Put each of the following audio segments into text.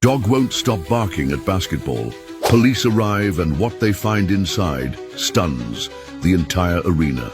Dog won't stop barking at basketball. Police arrive and what they find inside stuns the entire arena.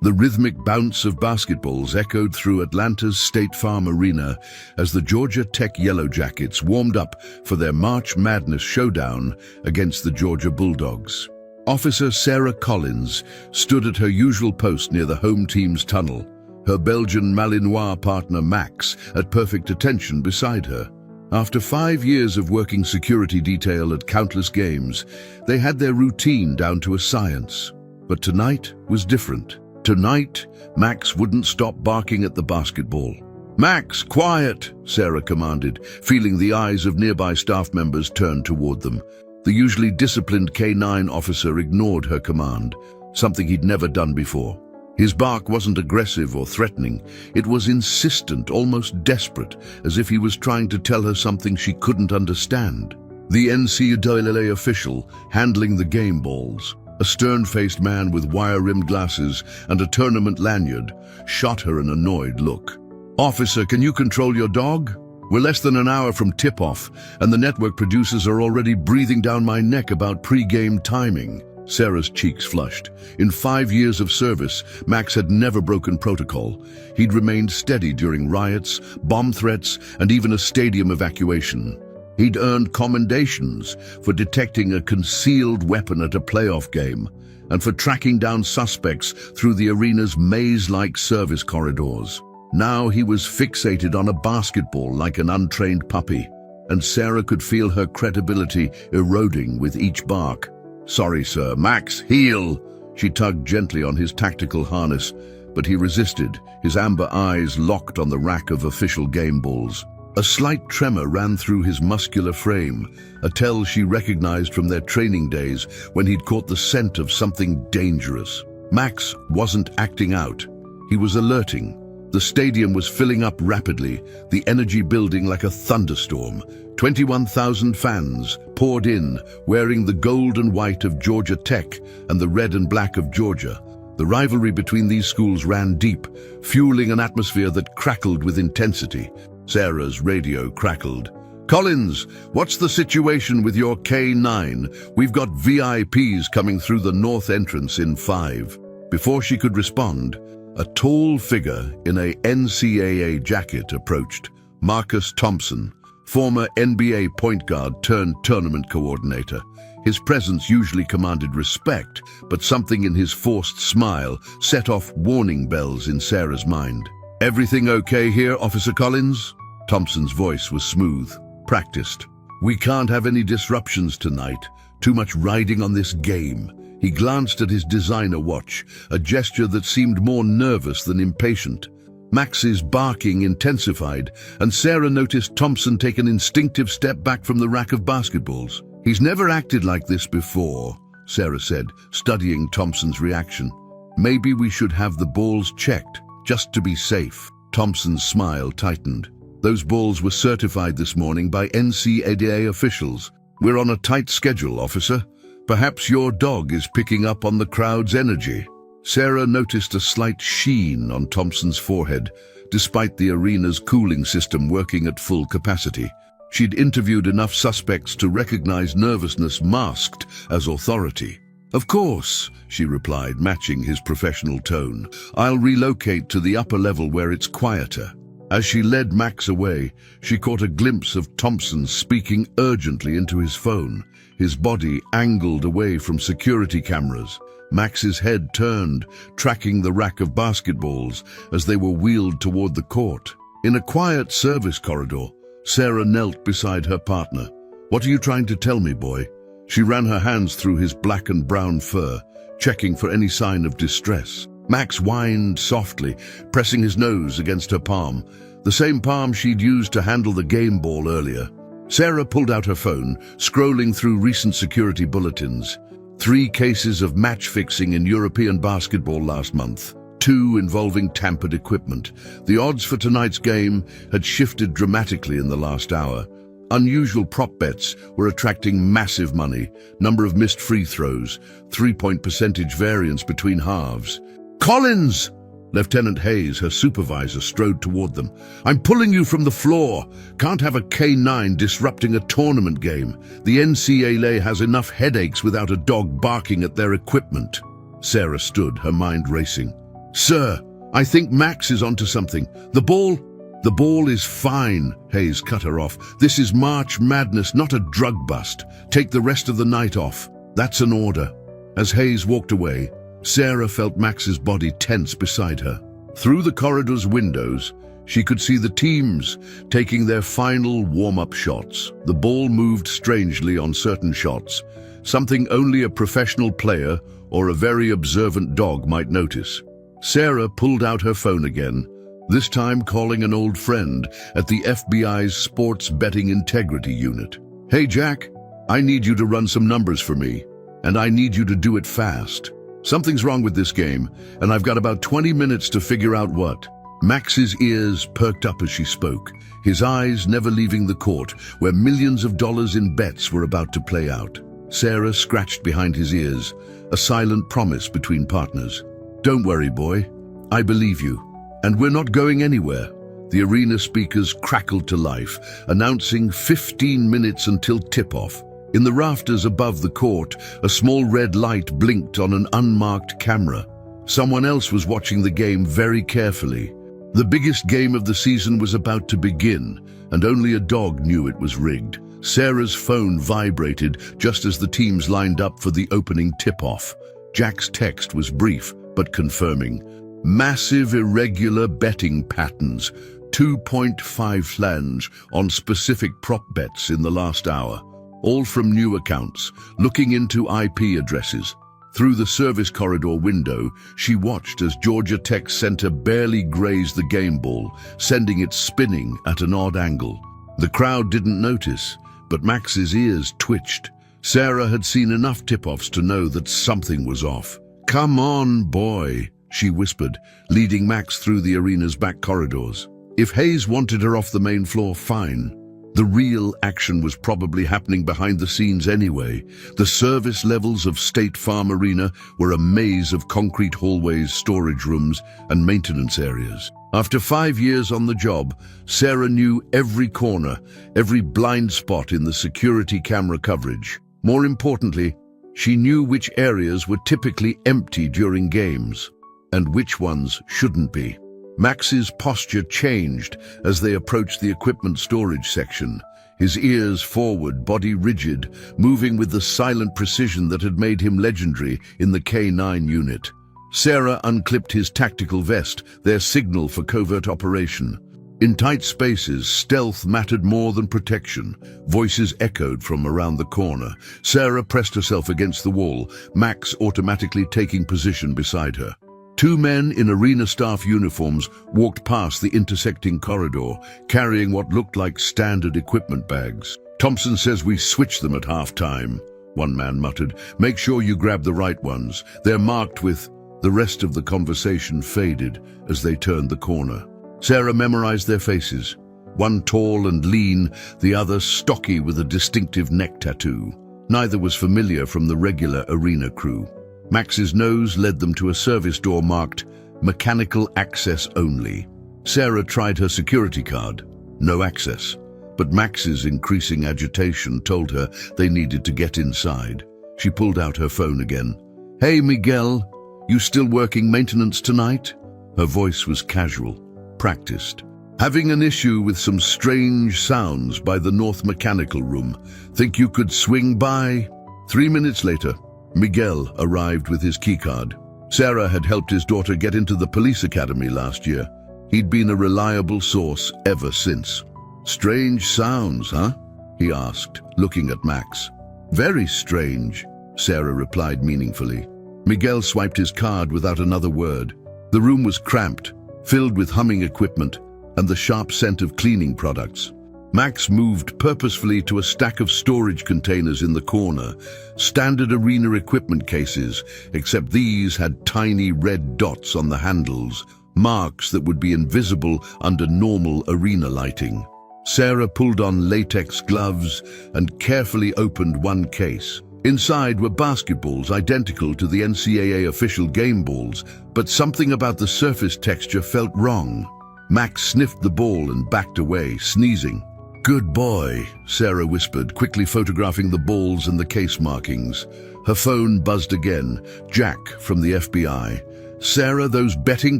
The rhythmic bounce of basketballs echoed through Atlanta's State Farm Arena as the Georgia Tech Yellow Jackets warmed up for their March Madness showdown against the Georgia Bulldogs. Officer Sarah Collins stood at her usual post near the home team's tunnel, her Belgian Malinois partner Max at perfect attention beside her. After 5 years of working security detail at countless games, they had their routine down to a science. But tonight was different. Tonight, Max wouldn't stop barking at the basketball. "Max, quiet!" Sarah commanded, feeling the eyes of nearby staff members turn toward them. The usually disciplined K-9 officer ignored her command, something he'd never done before. His bark wasn't aggressive or threatening. It was insistent, almost desperate, as if he was trying to tell her something she couldn't understand. The NCAA official handling the game balls, a stern-faced man with wire-rimmed glasses and a tournament lanyard, shot her an annoyed look. "Officer, can you control your dog? We're less than an hour from tip-off, and the network producers are already breathing down my neck about pre-game timing." Sarah's cheeks flushed. In 5 years of service, Max had never broken protocol. He'd remained steady during riots, bomb threats, and even a stadium evacuation. He'd earned commendations for detecting a concealed weapon at a playoff game and for tracking down suspects through the arena's maze-like service corridors. Now he was fixated on a basketball like an untrained puppy, and Sarah could feel her credibility eroding with each bark. "Sorry, sir. Max, heel!" She tugged gently on his tactical harness, but he resisted, his amber eyes locked on the rack of official game balls. A slight tremor ran through his muscular frame, a tell she recognized from their training days when he'd caught the scent of something dangerous. Max wasn't acting out. He was alerting. The stadium was filling up rapidly, the energy building like a thunderstorm. 21,000 fans poured in, wearing the gold and white of Georgia Tech and the red and black of Georgia. The rivalry between these schools ran deep, fueling an atmosphere that crackled with intensity. Sarah's radio crackled. "Collins, what's the situation with your K-9? We've got VIPs coming through the north entrance in 5. Before she could respond, a tall figure in a NCAA jacket approached. Marcus Thompson, former NBA point guard turned tournament coordinator. His presence usually commanded respect, but something in his forced smile set off warning bells in Sarah's mind. "Everything okay here, Officer Collins?" Thompson's voice was smooth, practiced. "We can't have any disruptions tonight. Too much riding on this game." He glanced at his designer watch, a gesture that seemed more nervous than impatient. Max's barking intensified, and Sarah noticed Thompson take an instinctive step back from the rack of basketballs. "He's never acted like this before," Sarah said, studying Thompson's reaction. "Maybe we should have the balls checked, just to be safe." Thompson's smile tightened. "Those balls were certified this morning by NCAA officials. We're on a tight schedule, officer. Perhaps your dog is picking up on the crowd's energy." Sarah noticed a slight sheen on Thompson's forehead, despite the arena's cooling system working at full capacity. She'd interviewed enough suspects to recognize nervousness masked as authority. "Of course," she replied, matching his professional tone. "I'll relocate to the upper level where it's quieter." As she led Max away, she caught a glimpse of Thompson speaking urgently into his phone, his body angled away from security cameras. Max's head turned, tracking the rack of basketballs as they were wheeled toward the court. In a quiet service corridor, Sarah knelt beside her partner. "What are you trying to tell me, boy?" She ran her hands through his black and brown fur, checking for any sign of distress. Max whined softly, pressing his nose against her palm, the same palm she'd used to handle the game ball earlier. Sarah pulled out her phone, scrolling through recent security bulletins. 3 cases of match fixing in European basketball last month, 2 involving tampered equipment. The odds for tonight's game had shifted dramatically in the last hour. Unusual prop bets were attracting massive money, number of missed free throws, 3-point percentage variance between halves. "Collins!" Lieutenant Hayes, her supervisor, strode toward them. "I'm pulling you from the floor. Can't have a K9 disrupting a tournament game. The NCAA has enough headaches without a dog barking at their equipment." Sarah stood, her mind racing. "Sir, I think Max is onto something. The ball is fine," Hayes cut her off. "This is March Madness, not a drug bust. Take the rest of the night off. That's an order." As Hayes walked away, Sarah felt Max's body tense beside her. Through the corridor's windows, she could see the teams taking their final warm-up shots. The ball moved strangely on certain shots, something only a professional player or a very observant dog might notice. Sarah pulled out her phone again, this time calling an old friend at the FBI's Sports Betting Integrity Unit. "Hey Jack, I need you to run some numbers for me, and I need you to do it fast. Something's wrong with this game, and I've got about 20 minutes to figure out what." Max's ears perked up as she spoke, his eyes never leaving the court where millions of dollars in bets were about to play out. Sarah scratched behind his ears, a silent promise between partners. "Don't worry, boy. I believe you. And we're not going anywhere." The arena speakers crackled to life, announcing 15 minutes until tip-off. In the rafters above the court, a small red light blinked on an unmarked camera. Someone else was watching the game very carefully. The biggest game of the season was about to begin, and only a dog knew it was rigged. Sarah's phone vibrated just as the teams lined up for the opening tip-off. Jack's text was brief, but confirming. "Massive irregular betting patterns, 2.5 flange on specific prop bets in the last hour. All from new accounts, looking into IP addresses." Through the service corridor window, she watched as Georgia Tech's center barely grazed the game ball, sending it spinning at an odd angle. The crowd didn't notice, but Max's ears twitched. Sarah had seen enough tip-offs to know that something was off. "Come on, boy," she whispered, leading Max through the arena's back corridors. If Hayes wanted her off the main floor, fine. The real action was probably happening behind the scenes anyway. The service levels of State Farm Arena were a maze of concrete hallways, storage rooms, and maintenance areas. After 5 years on the job, Sarah knew every corner, every blind spot in the security camera coverage. More importantly, she knew which areas were typically empty during games, and which ones shouldn't be. Max's posture changed as they approached the equipment storage section, his ears forward, body rigid, moving with the silent precision that had made him legendary in the K9 unit. Sarah unclipped his tactical vest, their signal for covert operation. In tight spaces, stealth mattered more than protection. Voices echoed from around the corner. Sarah pressed herself against the wall, Max automatically taking position beside her. 2 men in arena staff uniforms walked past the intersecting corridor, carrying what looked like standard equipment bags. "Thompson says we switch them at halftime," one man muttered. "Make sure you grab the right ones. They're marked with..." The rest of the conversation faded as they turned the corner. Sarah memorized their faces. One tall and lean, the other stocky with a distinctive neck tattoo. Neither was familiar from the regular arena crew. Max's nose led them to a service door marked "Mechanical Access Only." Sarah tried her security card. No access. But Max's increasing agitation told her they needed to get inside. She pulled out her phone again. "Hey, Miguel, you still working maintenance tonight?" Her voice was casual, practiced. "Having an issue with some strange sounds by the North Mechanical Room. Think you could swing by?" 3 minutes later, Miguel arrived with his keycard. Sarah had helped his daughter get into the police academy last year. He'd been a reliable source ever since. "Strange sounds, huh?" he asked, looking at Max. "Very strange," Sarah replied meaningfully. Miguel swiped his card without another word. The room was cramped, filled with humming equipment and the sharp scent of cleaning products. Max moved purposefully to a stack of storage containers in the corner, standard arena equipment cases, except these had tiny red dots on the handles, marks that would be invisible under normal arena lighting. Sarah pulled on latex gloves and carefully opened one case. Inside were basketballs identical to the NCAA official game balls, but something about the surface texture felt wrong. Max sniffed the ball and backed away, sneezing. "Good boy," Sarah whispered, quickly photographing the balls and the case markings. Her phone buzzed again. Jack from the FBI. "Sarah, those betting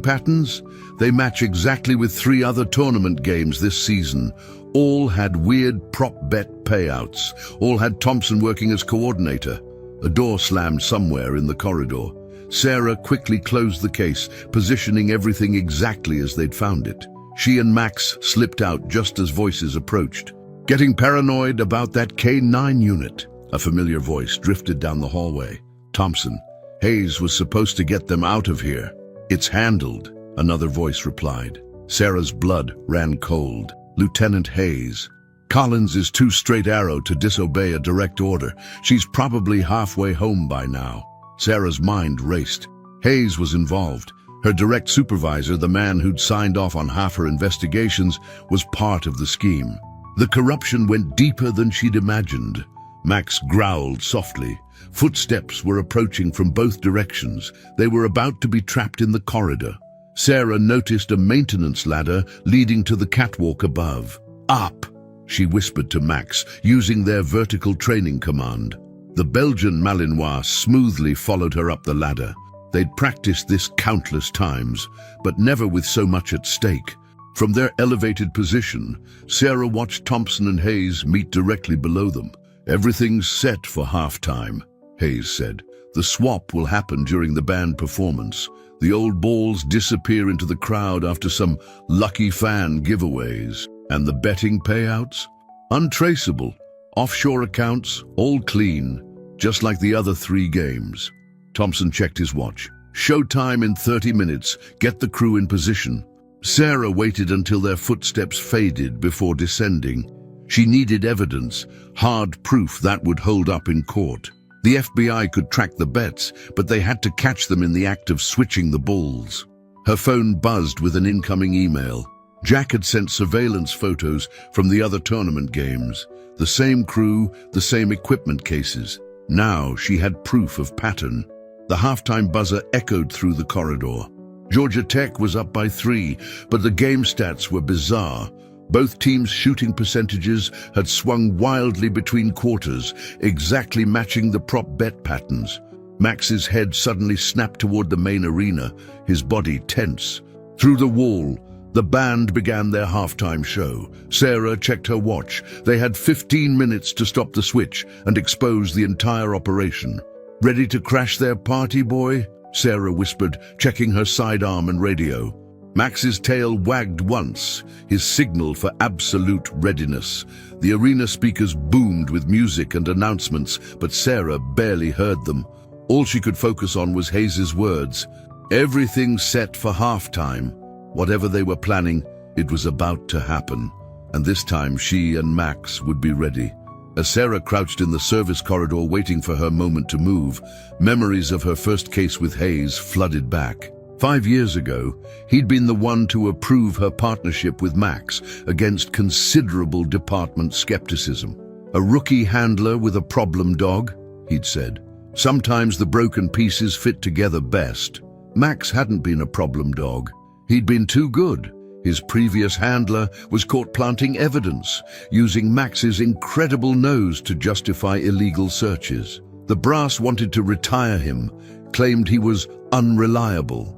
patterns? They match exactly with 3 other tournament games this season. All had weird prop bet payouts. All had Thompson working as coordinator." A door slammed somewhere in the corridor. Sarah quickly closed the case, positioning everything exactly as they'd found it. She and Max slipped out just as voices approached. "Getting paranoid about that K-9 unit." A familiar voice drifted down the hallway. "Thompson, Hayes was supposed to get them out of here." "It's handled," another voice replied. Sarah's blood ran cold. "Lieutenant Hayes. Collins is too straight arrow to disobey a direct order. She's probably halfway home by now." Sarah's mind raced. Hayes was involved. Her direct supervisor, the man who'd signed off on half her investigations, was part of the scheme. The corruption went deeper than she'd imagined. Max growled softly. Footsteps were approaching from both directions. They were about to be trapped in the corridor. Sarah noticed a maintenance ladder leading to the catwalk above. "Up," she whispered to Max, using their vertical training command. The Belgian Malinois smoothly followed her up the ladder. They'd practiced this countless times, but never with so much at stake. From their elevated position, Sarah watched Thompson and Hayes meet directly below them. "Everything's set for halftime," Hayes said. "The swap will happen during the band performance. The old balls disappear into the crowd after some lucky fan giveaways. And the betting payouts? Untraceable. Offshore accounts, all clean, just like the other 3 games." Thompson checked his watch. "Showtime in 30 minutes. Get the crew in position." Sarah waited until their footsteps faded before descending. She needed evidence, hard proof that would hold up in court. The FBI could track the bets, but they had to catch them in the act of switching the balls. Her phone buzzed with an incoming email. Jack had sent surveillance photos from the other tournament games. The same crew, the same equipment cases. Now she had proof of pattern. The halftime buzzer echoed through the corridor. Georgia Tech was up by 3, but the game stats were bizarre. Both teams' shooting percentages had swung wildly between quarters, exactly matching the prop bet patterns. Max's head suddenly snapped toward the main arena, his body tense. Through the wall, the band began their halftime show. Sarah checked her watch. They had 15 minutes to stop the switch and expose the entire operation. "Ready to crash their party, boy?" Sarah whispered, checking her sidearm and radio. Max's tail wagged once, his signal for absolute readiness. The arena speakers boomed with music and announcements, but Sarah barely heard them. All she could focus on was Hayes' words. Everything set for halftime. Whatever they were planning, it was about to happen. And this time she and Max would be ready. As Sarah crouched in the service corridor waiting for her moment to move, memories of her first case with Hayes flooded back. 5 years ago, he'd been the one to approve her partnership with Max against considerable department skepticism. "A rookie handler with a problem dog," he'd said. "Sometimes the broken pieces fit together best." Max hadn't been a problem dog. He'd been too good. His previous handler was caught planting evidence, using Max's incredible nose to justify illegal searches. The brass wanted to retire him, claimed he was unreliable.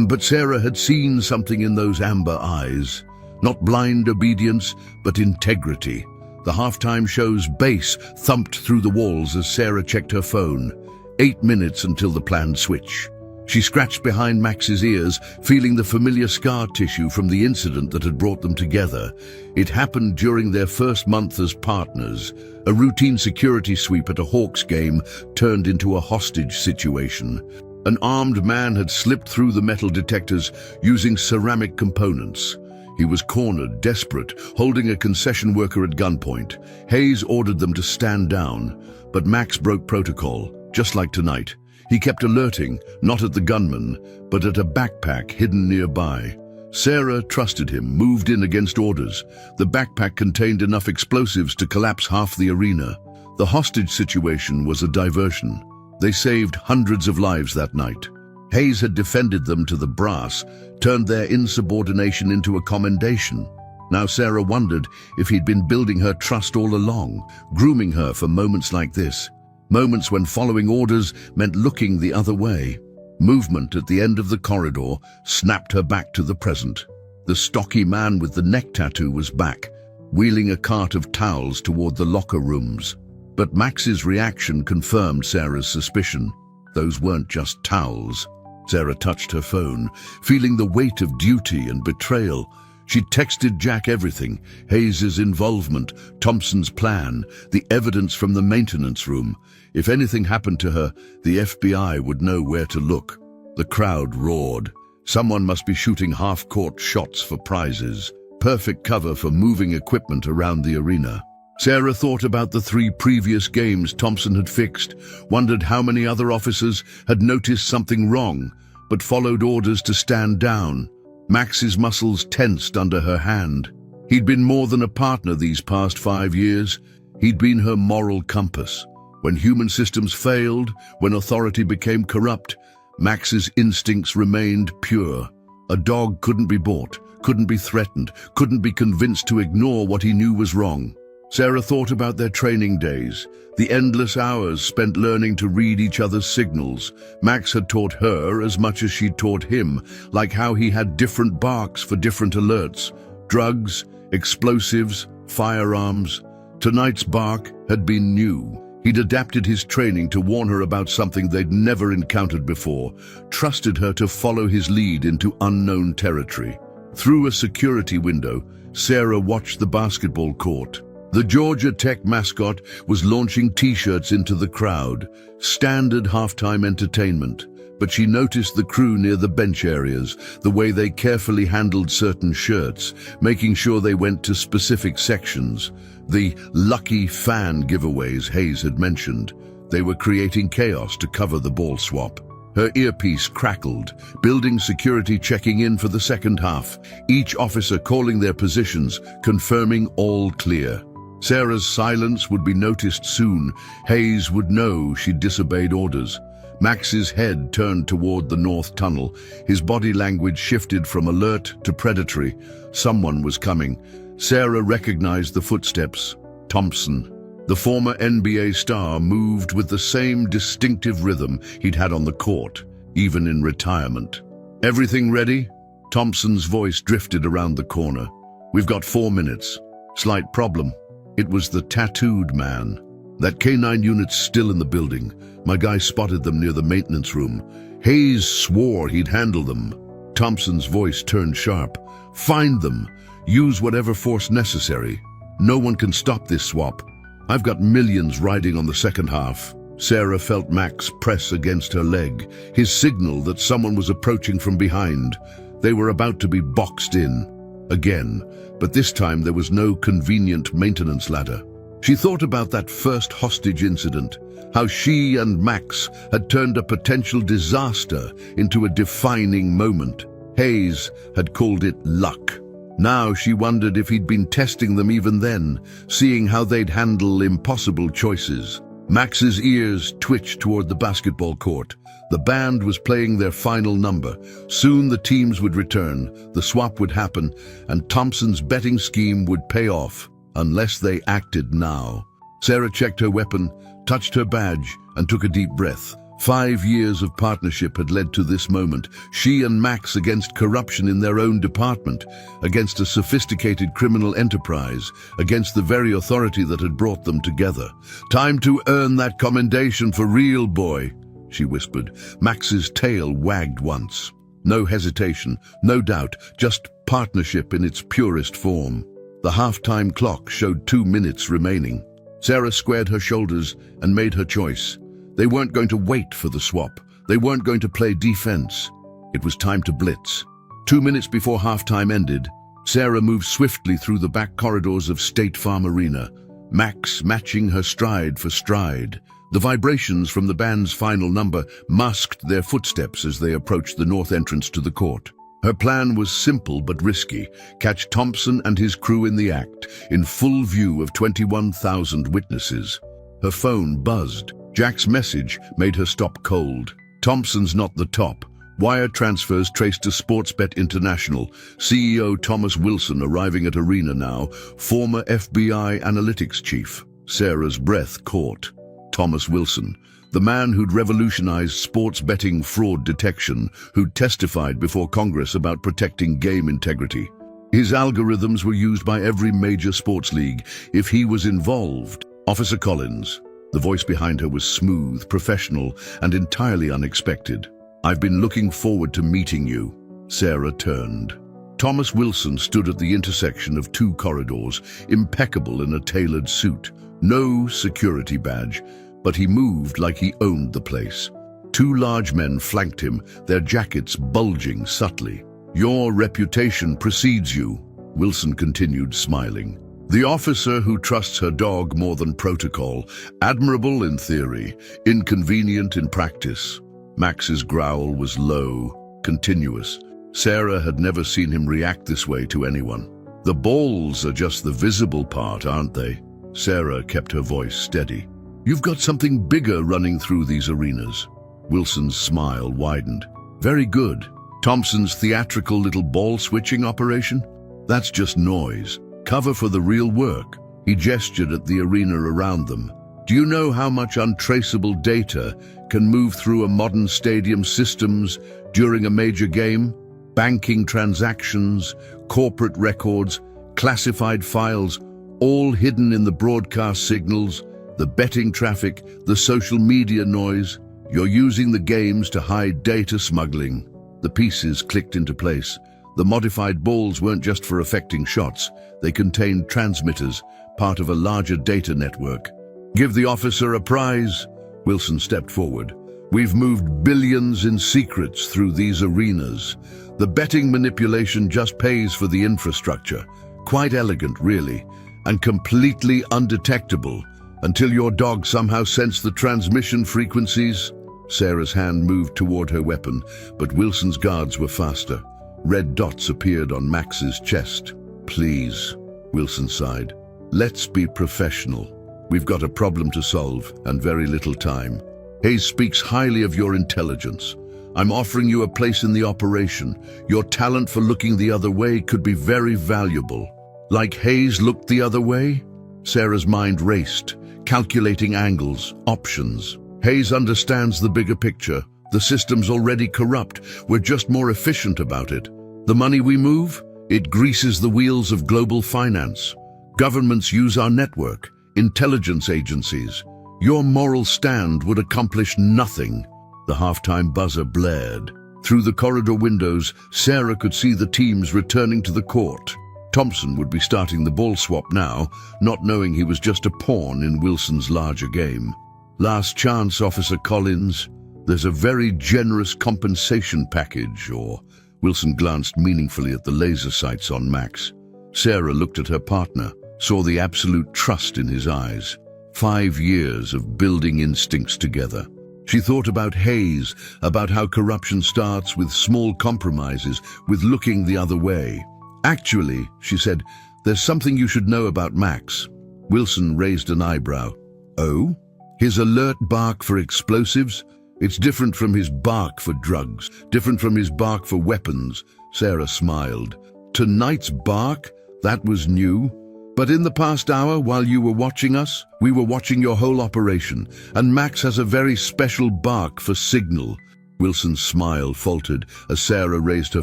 But Sarah had seen something in those amber eyes. Not blind obedience, but integrity. The halftime show's bass thumped through the walls as Sarah checked her phone. 8 minutes until the planned switch. She scratched behind Max's ears, feeling the familiar scar tissue from the incident that had brought them together. It happened during their first month as partners. A routine security sweep at a Hawks game turned into a hostage situation. An armed man had slipped through the metal detectors using ceramic components. He was cornered, desperate, holding a concession worker at gunpoint. Hayes ordered them to stand down, but Max broke protocol, just like tonight. He kept alerting, not at the gunman, but at a backpack hidden nearby. Sarah trusted him, moved in against orders. The backpack contained enough explosives to collapse half the arena. The hostage situation was a diversion. They saved hundreds of lives that night. Hayes had defended them to the brass, turned their insubordination into a commendation. Now Sarah wondered if he'd been building her trust all along, grooming her for moments like this. Moments when following orders meant looking the other way. Movement at the end of the corridor snapped her back to the present. The stocky man with the neck tattoo was back, wheeling a cart of towels toward the locker rooms. But Max's reaction confirmed Sarah's suspicion. Those weren't just towels. Sarah touched her phone, feeling the weight of duty and betrayal. She texted Jack everything: Hayes' involvement, Thompson's plan, the evidence from the maintenance room. If anything happened to her, the FBI would know where to look. The crowd roared. Someone must be shooting half-court shots for prizes. Perfect cover for moving equipment around the arena. Sarah thought about the 3 previous games Thompson had fixed, wondered how many other officers had noticed something wrong, but followed orders to stand down. Max's muscles tensed under her hand. He'd been more than a partner these past 5 years. He'd been her moral compass. When human systems failed, when authority became corrupt, Max's instincts remained pure. A dog couldn't be bought, couldn't be threatened, couldn't be convinced to ignore what he knew was wrong. Sarah thought about their training days, the endless hours spent learning to read each other's signals. Max had taught her as much as she'd taught him, like how he had different barks for different alerts. Drugs, explosives, firearms. Tonight's bark had been new. He'd adapted his training to warn her about something they'd never encountered before, trusted her to follow his lead into unknown territory. Through a security window, Sarah watched the basketball court. The Georgia Tech mascot was launching T-shirts into the crowd, standard halftime entertainment. But she noticed the crew near the bench areas, the way they carefully handled certain shirts, making sure they went to specific sections. The lucky fan giveaways Hayes had mentioned. They were creating chaos to cover the ball swap. Her earpiece crackled, building security checking in for the second half, each officer calling their positions, confirming all clear. Sarah's silence would be noticed soon. Hayes would know she'd disobeyed orders. Max's head turned toward the north tunnel. His body language shifted from alert to predatory. Someone was coming. Sarah recognized the footsteps. Thompson. The former NBA star moved with the same distinctive rhythm he'd had on the court, even in retirement. "Everything ready?" Thompson's voice drifted around the corner. "We've got 4 minutes. Slight problem." It was the tattooed man. "That K9 unit's still in the building. My guy spotted them near the maintenance room. Hayes swore he'd handle them." Thompson's voice turned sharp. "Find them. Use whatever force necessary. No one can stop this swap. I've got millions riding on the second half." Sarah felt Max press against her leg, his signal that someone was approaching from behind. They were about to be boxed in. Again, but this time there was no convenient maintenance ladder. She thought about that first hostage incident, how she and Max had turned a potential disaster into a defining moment. Hayes had called it luck. Now she wondered if he'd been testing them even then, seeing how they'd handle impossible choices. Max's ears twitched toward the basketball court. The band was playing their final number. Soon the teams would return, the swap would happen, and Thompson's betting scheme would pay off, unless they acted now. Sarah checked her weapon, touched her badge, and took a deep breath. 5 years of partnership had led to this moment. She and Max against corruption in their own department, against a sophisticated criminal enterprise, against the very authority that had brought them together. "Time to earn that commendation for real, boy," she whispered. Max's tail wagged once. No hesitation, no doubt, just partnership in its purest form. The halftime clock showed 2 minutes remaining. Sarah squared her shoulders and made her choice. They weren't going to wait for the swap. They weren't going to play defense. It was time to blitz. 2 minutes before halftime ended, Sarah moved swiftly through the back corridors of State Farm Arena, Max matching her stride for stride. The vibrations from the band's final number masked their footsteps as they approached the north entrance to the court. Her plan was simple but risky: catch Thompson and his crew in the act, in full view of 21,000 witnesses. Her phone buzzed. Jack's message made her stop cold. Thompson's not the top. Wire transfers traced to Sportsbet International. CEO Thomas Wilson arriving at Arena now. Former FBI analytics chief. Sarah's breath caught. Thomas Wilson, the man who'd revolutionized sports betting fraud detection, who'd testified before Congress about protecting game integrity. His algorithms were used by every major sports league. If he was involved, Officer Collins, the voice behind her was smooth, professional, and entirely unexpected. I've been looking forward to meeting you. Sarah turned. Thomas Wilson stood at the intersection of two corridors, impeccable in a tailored suit. No security badge, but he moved like he owned the place. Two large men flanked him, their jackets bulging subtly. Your reputation precedes you, Wilson continued, smiling. The officer who trusts her dog more than protocol, admirable in theory, inconvenient in practice. Max's growl was low, continuous. Sarah had never seen him react this way to anyone. The balls are just the visible part, aren't they? Sarah kept her voice steady. You've got something bigger running through these arenas. Wilson's smile widened. Very good. Thompson's theatrical little ball-switching operation? That's just noise. Cover for the real work. He gestured at the arena around them. Do you know how much untraceable data can move through a modern stadium's systems during a major game? Banking transactions, corporate records, classified files, all hidden in the broadcast signals, the betting traffic, the social media noise. You're using the games to hide data smuggling. The pieces clicked into place. The modified balls weren't just for affecting shots. They contained transmitters, part of a larger data network. Give the officer a prize. Wilson stepped forward. We've moved billions in secrets through these arenas. The betting manipulation just pays for the infrastructure. Quite elegant, really, and completely undetectable. Until your dog somehow sensed the transmission frequencies. Sarah's hand moved toward her weapon, but Wilson's guards were faster. Red dots appeared on Max's chest. Please, Wilson sighed. Let's be professional. We've got a problem to solve and very little time. Hayes speaks highly of your intelligence. I'm offering you a place in the operation. Your talent for looking the other way could be very valuable. Like Hayes looked the other way? Sarah's mind raced, calculating angles, options. Hayes understands the bigger picture. The system's already corrupt. We're just more efficient about it. The money we move, it greases the wheels of global finance. Governments use our network, intelligence agencies. Your moral stand would accomplish nothing. The halftime buzzer blared. Through the corridor windows, Sarah could see the teams returning to the court. Thompson would be starting the ball swap now, not knowing he was just a pawn in Wilson's larger game. Last chance, Officer Collins. There's a very generous compensation package, or... Wilson glanced meaningfully at the laser sights on Max. Sarah looked at her partner, saw the absolute trust in his eyes. 5 years of building instincts together. She thought about Hayes, about how corruption starts with small compromises, with looking the other way. Actually, she said, there's something you should know about Max. Wilson raised an eyebrow. Oh? His alert bark for explosives? It's different from his bark for drugs, different from his bark for weapons. Sarah smiled. Tonight's bark? That was new. But in the past hour, while you were watching us, we were watching your whole operation, and Max has a very special bark for signal. Wilson's smile faltered as Sarah raised her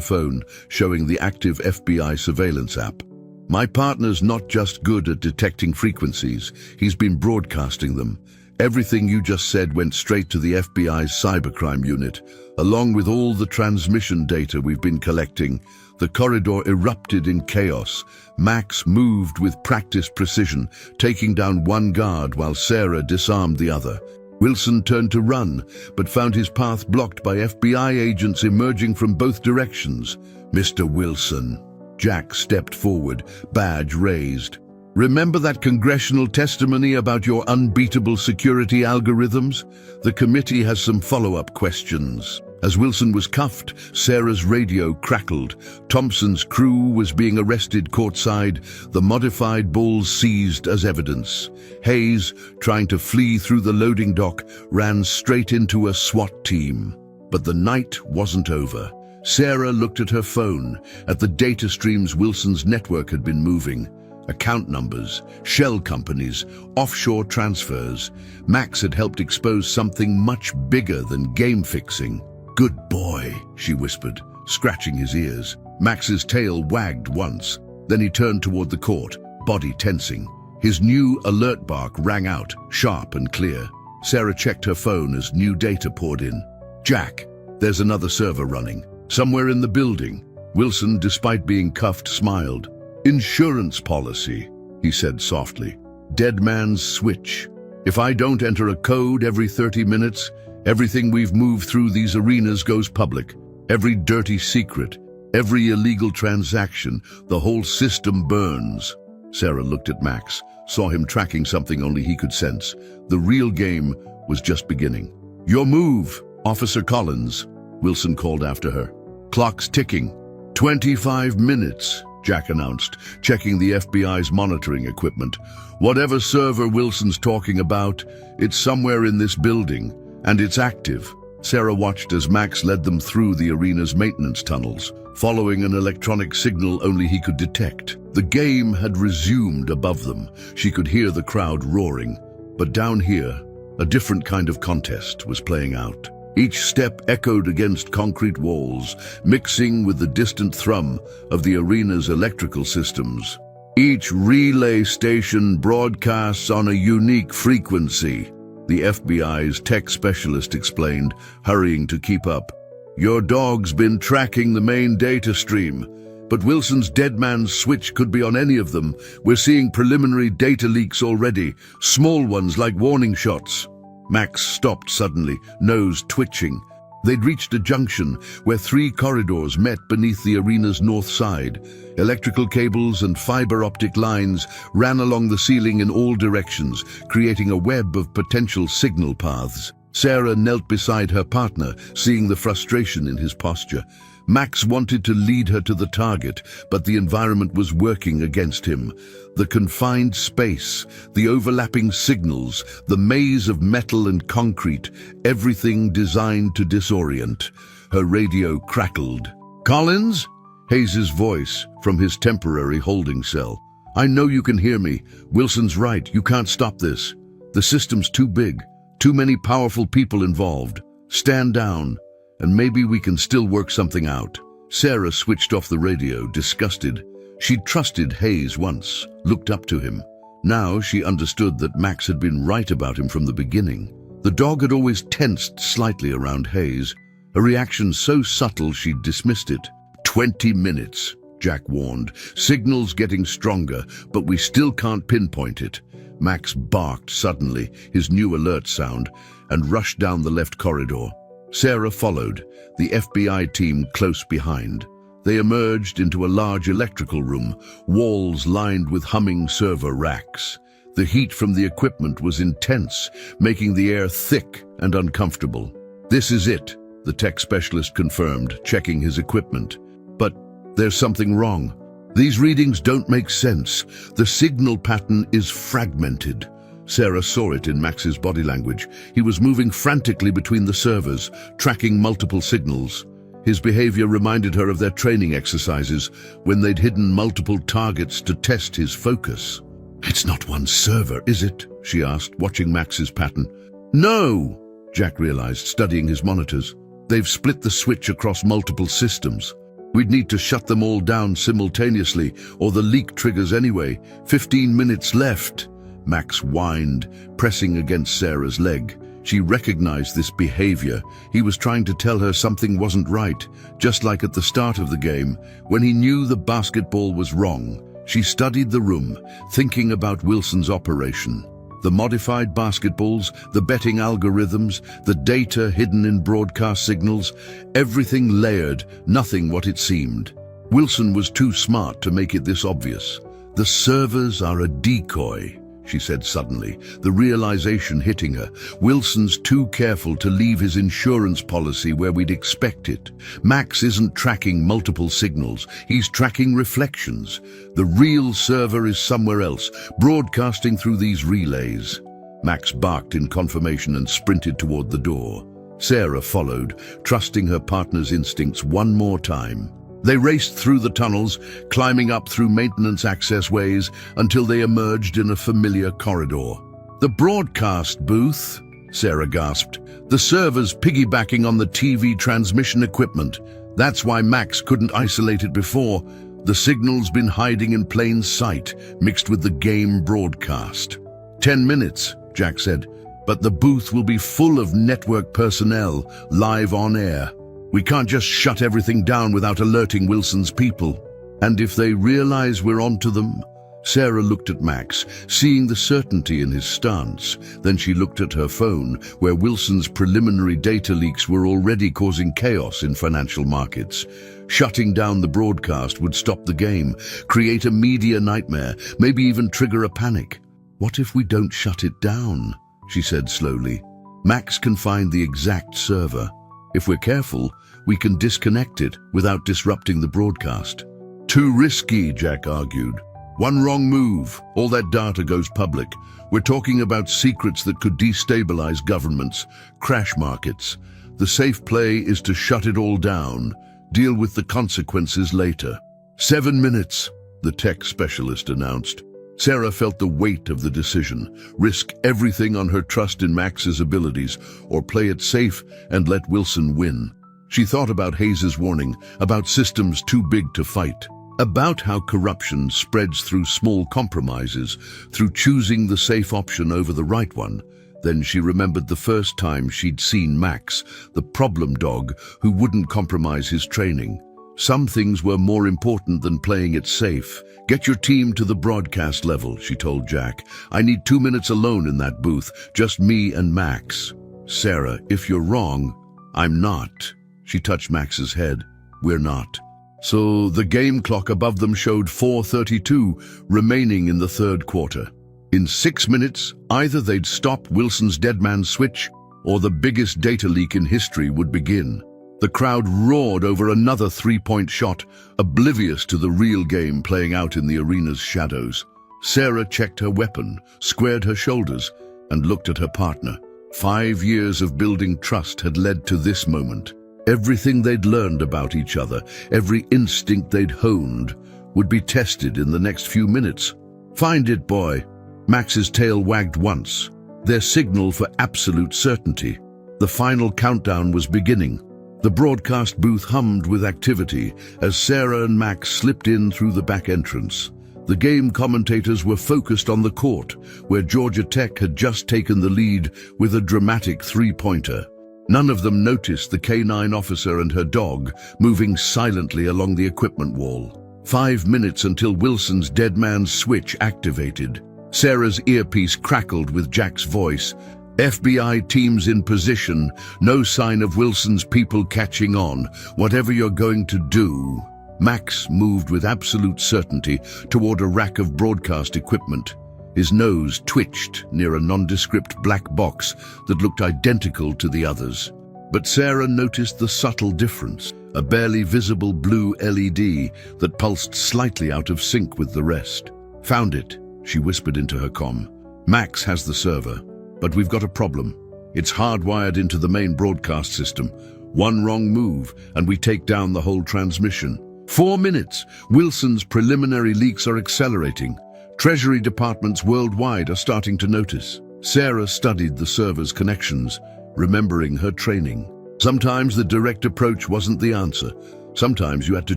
phone, showing the active FBI surveillance app. My partner's not just good at detecting frequencies, he's been broadcasting them. Everything you just said went straight to the FBI's cybercrime unit, along with all the transmission data we've been collecting. The corridor erupted in chaos. Max moved with practiced precision, taking down one guard while Sarah disarmed the other. Wilson turned to run, but found his path blocked by FBI agents emerging from both directions. Mr. Wilson. Jack stepped forward, badge raised. Remember that congressional testimony about your unbeatable security algorithms? The committee has some follow-up questions. As Wilson was cuffed, Sarah's radio crackled. Thompson's crew was being arrested courtside, the modified bulls seized as evidence. Hayes, trying to flee through the loading dock, ran straight into a SWAT team. But the night wasn't over. Sarah looked at her phone, at the data streams Wilson's network had been moving. Account numbers, shell companies, offshore transfers. Max had helped expose something much bigger than game fixing. "Good boy," she whispered, scratching his ears. Max's tail wagged once. Then he turned toward the court, body tensing. His new alert bark rang out, sharp and clear. Sarah checked her phone as new data poured in. "Jack, there's another server running. Somewhere in the building." Wilson, despite being cuffed, smiled. "Insurance policy," he said softly. "Dead man's switch. If I don't enter a code every 30 minutes, everything we've moved through these arenas goes public. Every dirty secret, every illegal transaction, the whole system burns." Sarah looked at Max, saw him tracking something only he could sense. The real game was just beginning. "Your move, Officer Collins," Wilson called after her. "Clock's ticking." 25 minutes, Jack announced, checking the FBI's monitoring equipment. "Whatever server Wilson's talking about, it's somewhere in this building. And it's active." Sarah watched as Max led them through the arena's maintenance tunnels, following an electronic signal only he could detect. The game had resumed above them. She could hear the crowd roaring. But down here, a different kind of contest was playing out. Each step echoed against concrete walls, mixing with the distant thrum of the arena's electrical systems. Each relay station broadcasts on a unique frequency, the FBI's tech specialist explained, hurrying to keep up. "Your dog's been tracking the main data stream, but Wilson's dead man's switch could be on any of them. We're seeing preliminary data leaks already, small ones like warning shots." Max stopped suddenly, nose twitching. They'd reached a junction where 3 corridors met beneath the arena's north side. Electrical cables and fiber optic lines ran along the ceiling in all directions, creating a web of potential signal paths. Sarah knelt beside her partner, seeing the frustration in his posture. Max wanted to lead her to the target, but the environment was working against him. The confined space, the overlapping signals, the maze of metal and concrete, everything designed to disorient. Her radio crackled. "Collins?" Hayes's voice from his temporary holding cell. "I know you can hear me. Wilson's right. You can't stop this. The system's too big. Too many powerful people involved. Stand down, and maybe we can still work something out." Sarah switched off the radio, disgusted. She'd trusted Hayes once, looked up to him. Now she understood that Max had been right about him from the beginning. The dog had always tensed slightly around Hayes, a reaction so subtle she'd dismissed it. 20 minutes, Jack warned. "Signals getting stronger, but we still can't pinpoint it." Max barked suddenly, his new alert sound, and rushed down the left corridor. Sarah followed, the FBI team close behind. They emerged into a large electrical room, walls lined with humming server racks. The heat from the equipment was intense, making the air thick and uncomfortable. "This is it," the tech specialist confirmed, checking his equipment. "But there's something wrong. These readings don't make sense. The signal pattern is fragmented." Sarah saw it in Max's body language. He was moving frantically between the servers, tracking multiple signals. His behavior reminded her of their training exercises when they'd hidden multiple targets to test his focus. "It's not one server, is it?" she asked, watching Max's pattern. "No," Jack realized, studying his monitors. "They've split the switch across multiple systems. We'd need to shut them all down simultaneously, or the leak triggers anyway. 15 minutes left." Max whined, pressing against Sarah's leg. She recognized this behavior. He was trying to tell her something wasn't right, just like at the start of the game, when he knew the basketball was wrong. She studied the room, thinking about Wilson's operation. The modified basketballs, the betting algorithms, the data hidden in broadcast signals, everything layered, nothing what it seemed. Wilson was too smart to make it this obvious. "The servers are a decoy," she said suddenly, the realization hitting her. Wilson's too careful to leave his insurance policy where we'd expect it. Max isn't tracking multiple signals, he's tracking reflections. The real server is somewhere else, broadcasting through these relays. Max barked in confirmation and sprinted toward the door. Sarah followed, trusting her partner's instincts one more time. They raced through the tunnels, climbing up through maintenance access ways until they emerged in a familiar corridor. "The broadcast booth," Sarah gasped. "The server's piggybacking on the TV transmission equipment. That's why Max couldn't isolate it before. The signal's been hiding in plain sight, mixed with the game broadcast." 10 minutes, Jack said, "but the booth will be full of network personnel, live on air. We can't just shut everything down without alerting Wilson's people. And if they realize we're onto them?" Sarah looked at Max, seeing the certainty in his stance. Then she looked at her phone, where Wilson's preliminary data leaks were already causing chaos in financial markets. Shutting down the broadcast would stop the game, create a media nightmare, maybe even trigger a panic. "What if we don't shut it down?" she said slowly. "Max can find the exact server. If we're careful, we can disconnect it without disrupting the broadcast." "Too risky," Jack argued. "One wrong move, all that data goes public. We're talking about secrets that could destabilize governments, crash markets. The safe play is to shut it all down, deal with the consequences later." 7 minutes, the tech specialist announced. Sarah felt the weight of the decision. Risk everything on her trust in Max's abilities, or play it safe and let Wilson win. She thought about Hayes's warning, about systems too big to fight, about how corruption spreads through small compromises, through choosing the safe option over the right one. Then she remembered the first time she'd seen Max, the problem dog who wouldn't compromise his training. Some things were more important than playing it safe. "Get your team to the broadcast level," she told Jack. "I need 2 minutes alone in that booth, just me and Max." "Sarah, if you're wrong, I'm not." She touched Max's head. "We're not." So the game clock above them showed 4:32 remaining in the third quarter. In 6 minutes, either they'd stop Wilson's dead man switch, or the biggest data leak in history would begin. The crowd roared over another three-point shot, oblivious to the real game playing out in the arena's shadows. Sarah checked her weapon, squared her shoulders, and looked at her partner. 5 years of building trust had led to this moment. Everything they'd learned about each other, every instinct they'd honed, would be tested in the next few minutes. "Find it, boy." Max's tail wagged once, their signal for absolute certainty. The final countdown was beginning. The broadcast booth hummed with activity as Sarah and Max slipped in through the back entrance. The game commentators were focused on the court, where Georgia Tech had just taken the lead with a dramatic three-pointer. None of them noticed the K-9 officer and her dog moving silently along the equipment wall. 5 minutes until Wilson's dead man's switch activated. Sarah's earpiece crackled with Jack's voice. "FBI teams in position, no sign of Wilson's people catching on. Whatever you're going to do." Max moved with absolute certainty toward a rack of broadcast equipment. His nose twitched near a nondescript black box that looked identical to the others. But Sarah noticed the subtle difference, a barely visible blue LED that pulsed slightly out of sync with the rest. "Found it," she whispered into her comm. "Max has the server. But we've got a problem. It's hardwired into the main broadcast system. One wrong move, and we take down the whole transmission." 4 minutes. Wilson's preliminary leaks are accelerating. Treasury departments worldwide are starting to notice. Sarah studied the server's connections, remembering her training. Sometimes the direct approach wasn't the answer. Sometimes you had to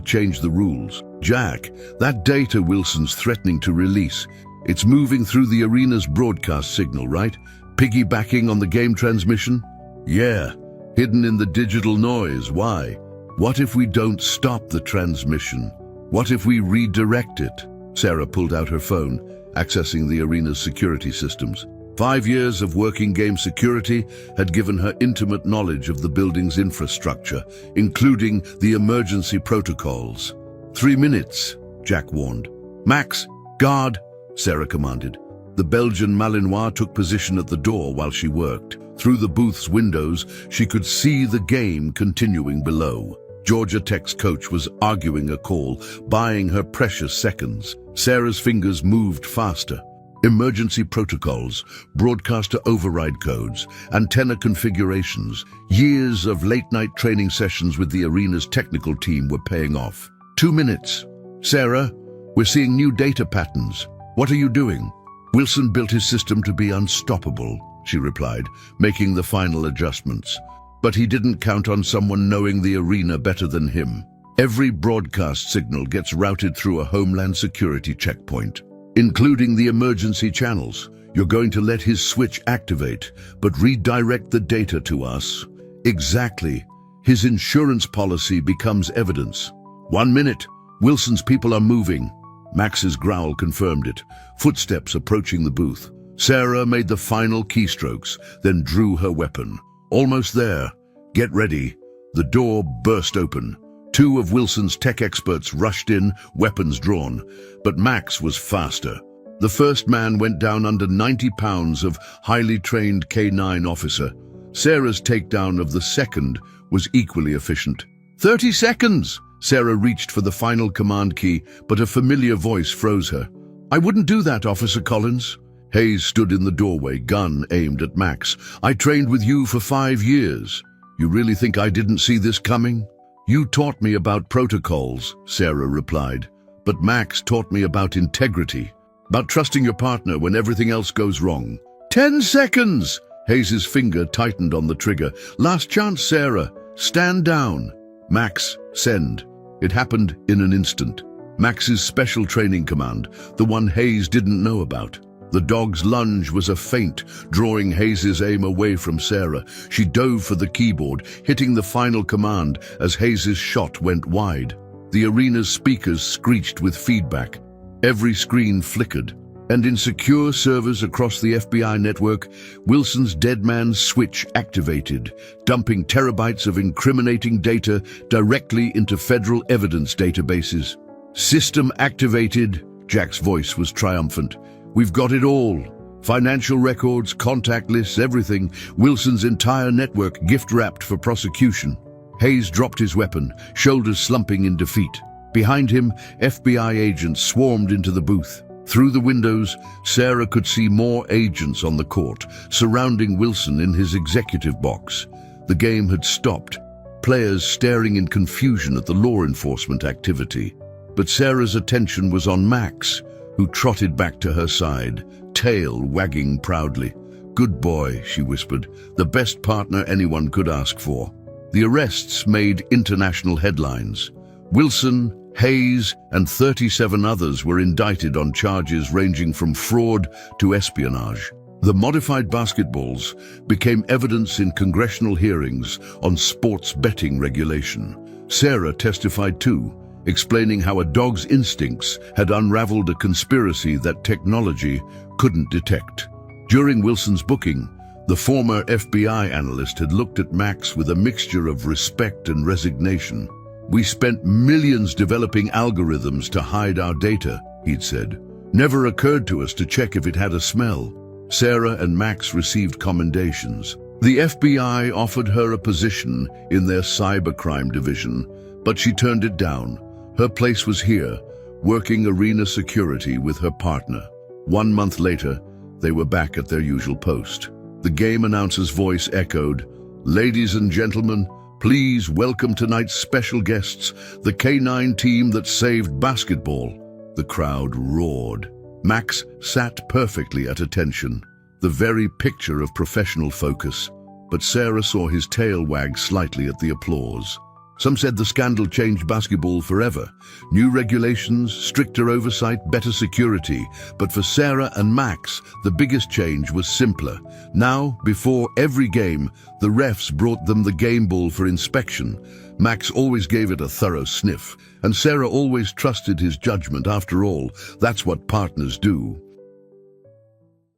change the rules. "Jack, that data Wilson's threatening to release, it's moving through the arena's broadcast signal, right? Piggybacking on the game transmission?" "Yeah, hidden in the digital noise. Why?" "What if we don't stop the transmission? What if we redirect it?" Sarah pulled out her phone, accessing the arena's security systems. 5 years of working game security had given her intimate knowledge of the building's infrastructure, including the emergency protocols. 3 minutes, Jack warned. "Max, guard," Sarah commanded. The Belgian Malinois took position at the door while she worked. Through the booth's windows, she could see the game continuing below. Georgia Tech's coach was arguing a call, buying her precious seconds. Sarah's fingers moved faster. Emergency protocols, broadcaster override codes, antenna configurations. Years of late-night training sessions with the arena's technical team were paying off. 2 minutes. Sarah, we're seeing new data patterns. What are you doing? Wilson built his system to be unstoppable, she replied, making the final adjustments. But he didn't count on someone knowing the arena better than him. Every broadcast signal gets routed through a Homeland Security checkpoint, including the emergency channels. You're going to let his switch activate, but redirect the data to us. Exactly. His insurance policy becomes evidence. 1 minute. Wilson's people are moving. Max's growl confirmed it. Footsteps approaching the booth. Sarah made the final keystrokes, then drew her weapon. Almost there. Get ready. The door burst open. 2 of Wilson's tech experts rushed in, weapons drawn. But Max was faster. The first man went down under 90 pounds of highly trained K9 officer. Sarah's takedown of the second was equally efficient. 30 seconds! Sarah reached for the final command key, but a familiar voice froze her. I wouldn't do that, Officer Collins. Hayes stood in the doorway, gun aimed at Max. I trained with you for 5 years. You really think I didn't see this coming? You taught me about protocols, Sarah replied. But Max taught me about integrity, about trusting your partner when everything else goes wrong. 10 seconds! Hayes's finger tightened on the trigger. Last chance, Sarah. Stand down. Max, send. It happened in an instant. Max's special training command, the one Hayes didn't know about. The dog's lunge was a feint, drawing Hayes's aim away from Sarah. She dove for the keyboard, hitting the final command as Hayes's shot went wide. The arena's speakers screeched with feedback. Every screen flickered, and in secure servers across the FBI network, Wilson's dead man's switch activated, dumping terabytes of incriminating data directly into federal evidence databases. System activated, Jack's voice was triumphant. We've got it all. Financial records, contact lists, everything. Wilson's entire network gift-wrapped for prosecution. Hayes dropped his weapon, shoulders slumping in defeat. Behind him, FBI agents swarmed into the booth. Through the windows, Sarah could see more agents on the court, surrounding Wilson in his executive box. The game had stopped, players staring in confusion at the law enforcement activity. But Sarah's attention was on Max, who trotted back to her side, tail wagging proudly. Good boy, she whispered, the best partner anyone could ask for. The arrests made international headlines. Wilson, Hayes, and 37 others were indicted on charges ranging from fraud to espionage. The modified basketballs became evidence in congressional hearings on sports betting regulation. Sarah testified too, explaining how a dog's instincts had unraveled a conspiracy that technology couldn't detect. During Wilson's booking, the former FBI analyst had looked at Max with a mixture of respect and resignation. We spent millions developing algorithms to hide our data, he'd said. Never occurred to us to check if it had a smell. Sarah and Max received commendations. The FBI offered her a position in their cybercrime division, but she turned it down. Her place was here, working arena security with her partner. 1 month later, they were back at their usual post. The game announcer's voice echoed, "Ladies and gentlemen, please welcome tonight's special guests, the K9 team that saved basketball." The crowd roared. Max sat perfectly at attention, the very picture of professional focus. But Sarah saw his tail wag slightly at the applause. Some said the scandal changed basketball forever. New regulations, stricter oversight, better security. But for Sarah and Max, the biggest change was simpler. Now, before every game, the refs brought them the game ball for inspection. Max always gave it a thorough sniff, and Sarah always trusted his judgment. After all, that's what partners do.